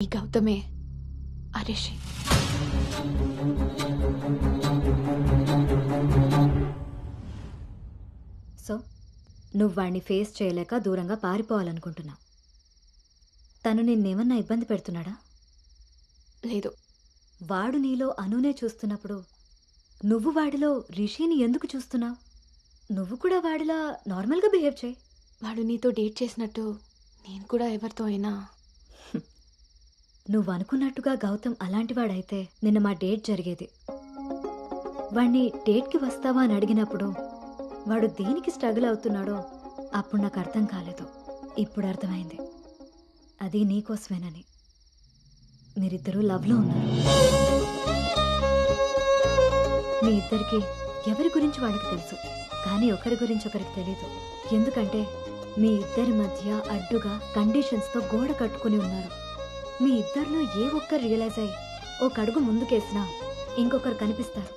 ఈ గౌతమే ఆ రిషి. సో నువ్వు వాణ్ణి ఫేస్ చేయలేక దూరంగా పారిపోవాలనుకుంటున్నావు. తను నిన్నేమన్నా ఇబ్బంది పెడుతున్నాడా? లేదు, వాడు నీలో అనునే చూస్తున్నప్పుడు నువ్వు వాడిలో రిషిని ఎందుకు చూస్తున్నావు? నువ్వు కూడా వాడిలా నార్మల్గా బిహేవ్ చేయి. వాడు నీతో డేట్ చేసినట్టు నేను కూడా ఎవరితో అయినా. నువ్వు అనుకున్నట్టుగా గౌతమ్ అలాంటివాడైతే నిన్న మా డేట్ జరిగేది. వాణ్ణి డేట్కి వస్తావా అని అడిగినప్పుడు వాడు దేనికి స్ట్రగుల్ అవుతున్నాడో అప్పుడు నాకు అర్థం కాలేదు. ఇప్పుడు అర్థమైంది, అది నీకోసమేనని. మీరిద్దరూ లవ్లో ఉన్నారు. మీ ఇద్దరికి ఎవరి గురించి వాళ్ళకి తెలుసు, కానీ ఒకరి గురించి ఒకరికి తెలీదు. ఎందుకంటే మీ ఇద్దరి మధ్య అడ్డుగా కండిషన్స్తో గోడ కట్టుకుని ఉన్నారు. మీ ఇద్దరిలో ఏ ఒక్కరు రియలైజ్ అయ్యి ఒక అడుగు ముందుకేసినా ఇంకొకరు కనిపిస్తారు.